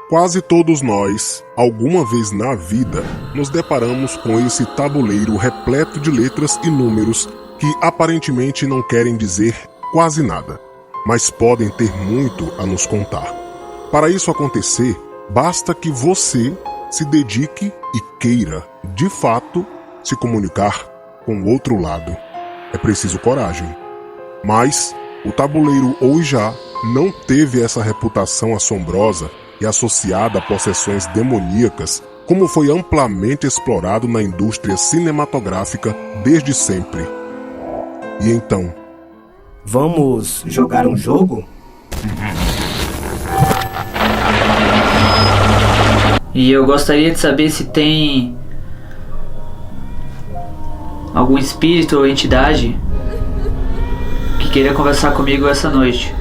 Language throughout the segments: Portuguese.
Quase todos nós, alguma vez na vida, nos deparamos com esse tabuleiro repleto de letras e números que aparentemente não querem dizer quase nada, mas podem ter muito a nos contar. Para isso acontecer, basta que você se dedique e queira, de fato, se comunicar com o outro lado. É preciso coragem. Mas o tabuleiro Ouija não teve essa reputação assombrosa e associada a possessões demoníacas, como foi amplamente explorado na indústria cinematográfica desde sempre. E então? Vamos jogar um jogo? E eu gostaria de saber se tem algum espírito ou entidade que queira conversar comigo essa noite.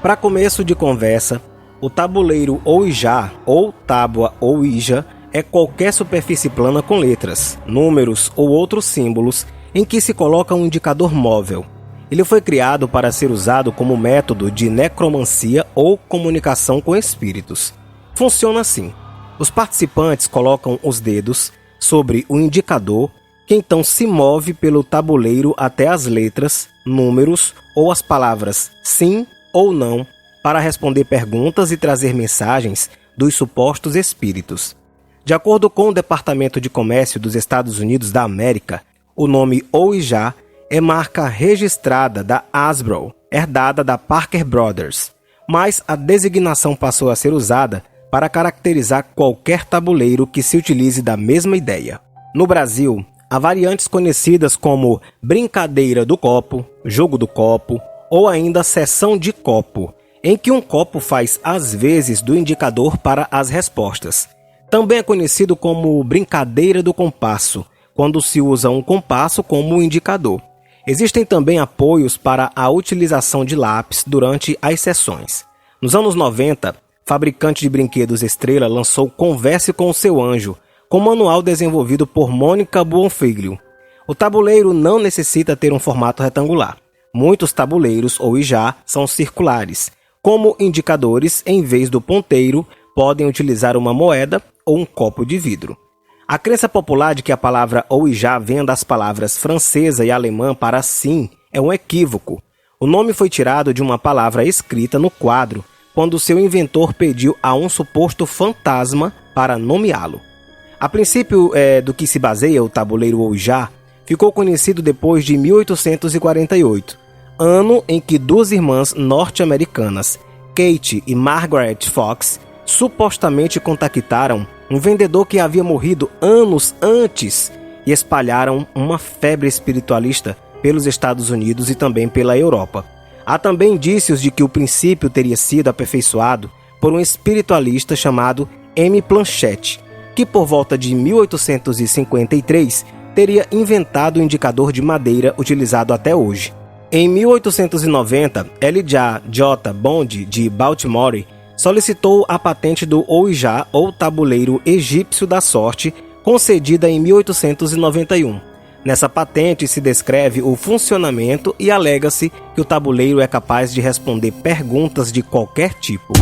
Para começo de conversa, o tabuleiro Ouija ou tábua Ouija é qualquer superfície plana com letras, números ou outros símbolos em que se coloca um indicador móvel. Ele foi criado para ser usado como método de necromancia ou comunicação com espíritos. Funciona assim: os participantes colocam os dedos sobre o indicador, que então se move pelo tabuleiro até as letras, números ou as palavras sim ou não para responder perguntas e trazer mensagens dos supostos espíritos. De acordo com o Departamento de Comércio dos Estados Unidos da América, o nome Ouija é marca registrada da Hasbro, herdada da Parker Brothers, mas a designação passou a ser usada para caracterizar qualquer tabuleiro que se utilize da mesma ideia. No Brasil, há variantes conhecidas como brincadeira do copo, jogo do copo ou ainda sessão de copo, em que um copo faz às vezes do indicador para as respostas. Também é conhecido como brincadeira do compasso, quando se usa um compasso como indicador. Existem também apoios para a utilização de lápis durante as sessões. Nos anos 90, o fabricante de brinquedos Estrela lançou Converse com o Seu Anjo, com manual desenvolvido por Mônica Buonfiglio. O tabuleiro não necessita ter um formato retangular. Muitos tabuleiros Ouija são circulares. Como indicadores, em vez do ponteiro, podem utilizar uma moeda ou um copo de vidro. A crença popular de que a palavra Ouija vem das palavras francesa e alemã para sim é um equívoco. O nome foi tirado de uma palavra escrita no quadro, quando seu inventor pediu a um suposto fantasma para nomeá-lo. A princípio do que se baseia o tabuleiro Ouija, ficou conhecido depois de 1848, ano em que duas irmãs norte-americanas, Kate e Margaret Fox, supostamente contactaram um vendedor que havia morrido anos antes e espalharam uma febre espiritualista pelos Estados Unidos e também pela Europa. Há também indícios de que o princípio teria sido aperfeiçoado por um espiritualista chamado M. Planchette, que por volta de 1853 teria inventado o indicador de madeira utilizado até hoje. Em 1890, Elijah J. Bond, de Baltimore, solicitou a patente do Ouija, ou tabuleiro egípcio da sorte, concedida em 1891. Nessa patente se descreve o funcionamento e alega-se que o tabuleiro é capaz de responder perguntas de qualquer tipo.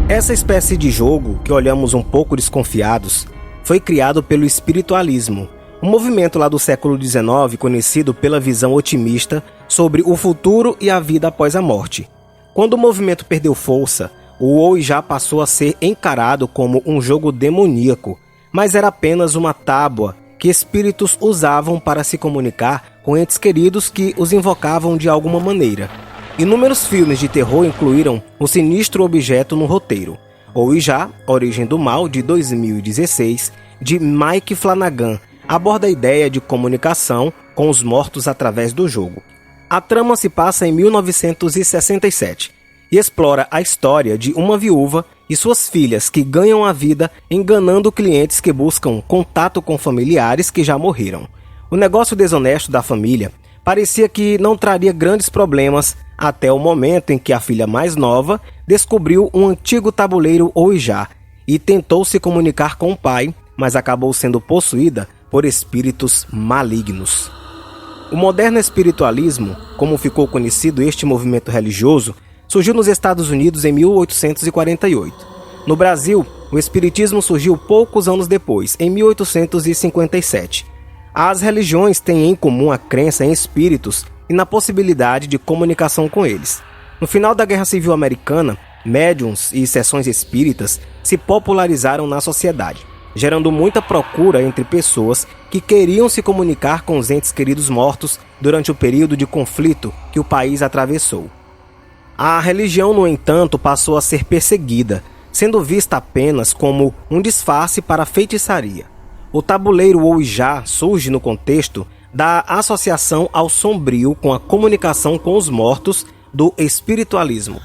Essa espécie de jogo, que olhamos um pouco desconfiados, foi criado pelo espiritualismo, um movimento lá do século XIX conhecido pela visão otimista sobre o futuro e a vida após a morte. Quando o movimento perdeu força, o Ouija passou a ser encarado como um jogo demoníaco, mas era apenas uma tábua que espíritos usavam para se comunicar com entes queridos que os invocavam de alguma maneira. Inúmeros filmes de terror incluíram o sinistro objeto no roteiro. Ouija, Origem do Mal, de 2016, de Mike Flanagan, aborda a ideia de comunicação com os mortos através do jogo. A trama se passa em 1967 e explora a história de uma viúva e suas filhas que ganham a vida enganando clientes que buscam contato com familiares que já morreram. O negócio desonesto da família parecia que não traria grandes problemas até o momento em que a filha mais nova descobriu um antigo tabuleiro Ouija e tentou se comunicar com o pai, mas acabou sendo possuída por espíritos malignos. O moderno espiritualismo, como ficou conhecido este movimento religioso, surgiu nos Estados Unidos em 1848. No Brasil, o espiritismo surgiu poucos anos depois, em 1857. As religiões têm em comum a crença em espíritos e na possibilidade de comunicação com eles. No final da Guerra Civil Americana, médiuns e sessões espíritas se popularizaram na sociedade, gerando muita procura entre pessoas que queriam se comunicar com os entes queridos mortos durante o período de conflito que o país atravessou. A religião, no entanto, passou a ser perseguida, sendo vista apenas como um disfarce para a feitiçaria. O tabuleiro Ouija surge no contexto da associação ao sombrio com a comunicação com os mortos do espiritualismo.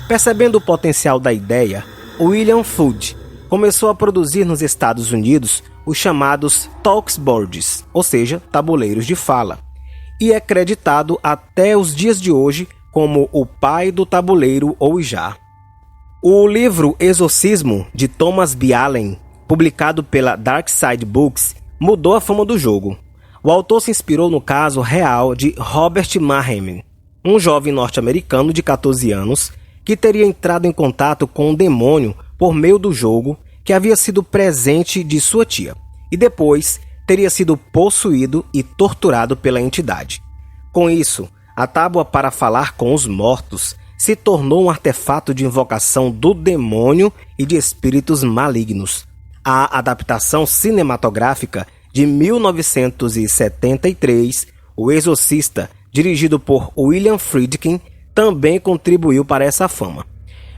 Percebendo o potencial da ideia, William Fudge começou a produzir nos Estados Unidos os chamados Talksboards, ou seja, tabuleiros de fala, e é creditado até os dias de hoje como o pai do tabuleiro Ouija. O livro Exorcismo, de Thomas B. Allen, publicado pela Dark Side Books, mudou a fama do jogo. O autor se inspirou no caso real de Robert Mayhem, um jovem norte-americano de 14 anos que teria entrado em contato com um demônio por meio do jogo que havia sido presente de sua tia, e depois teria sido possuído e torturado pela entidade. Com isso, a tábua para falar com os mortos se tornou um artefato de invocação do demônio e de espíritos malignos. A adaptação cinematográfica de 1973, O Exorcista, dirigido por William Friedkin, também contribuiu para essa fama.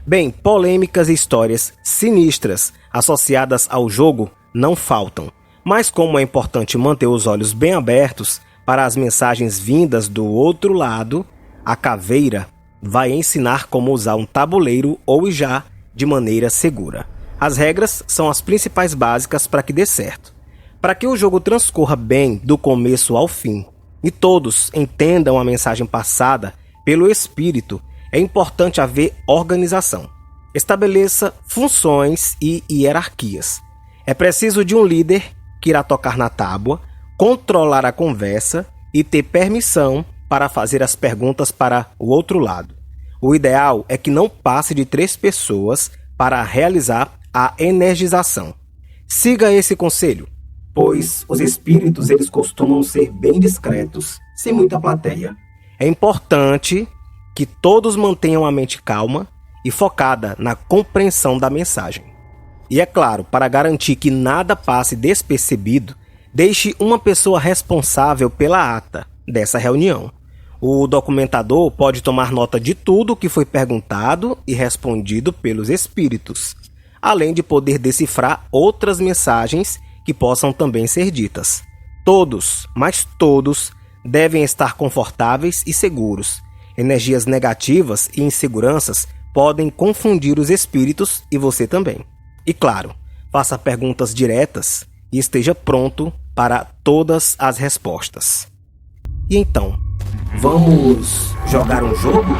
Bem, polêmicas e histórias sinistras associadas ao jogo não faltam, mas como é importante manter os olhos bem abertos para as mensagens vindas do outro lado, a caveira vai ensinar como usar um tabuleiro Ouija de maneira segura. As regras são as principais básicas para que dê certo. Para que o jogo transcorra bem do começo ao fim e todos entendam a mensagem passada pelo espírito, é importante haver organização. Estabeleça funções e hierarquias. É preciso de um líder que irá tocar na tábua, controlar a conversa e ter permissão para fazer as perguntas para o outro lado. O ideal é que não passe de 3 pessoas para realizar a energização. Siga esse conselho, pois os espíritos eles costumam ser bem discretos, sem muita plateia. É importante que todos mantenham a mente calma e focada na compreensão da mensagem. E é claro, para garantir que nada passe despercebido, deixe uma pessoa responsável pela ata dessa reunião. O documentador pode tomar nota de tudo que foi perguntado e respondido pelos espíritos, além de poder decifrar outras mensagens que possam também ser ditas. Todos, mas todos, devem estar confortáveis e seguros. Energias negativas e inseguranças podem confundir os espíritos e você também. E claro, faça perguntas diretas e esteja pronto para todas as respostas. E então, vamos jogar um jogo?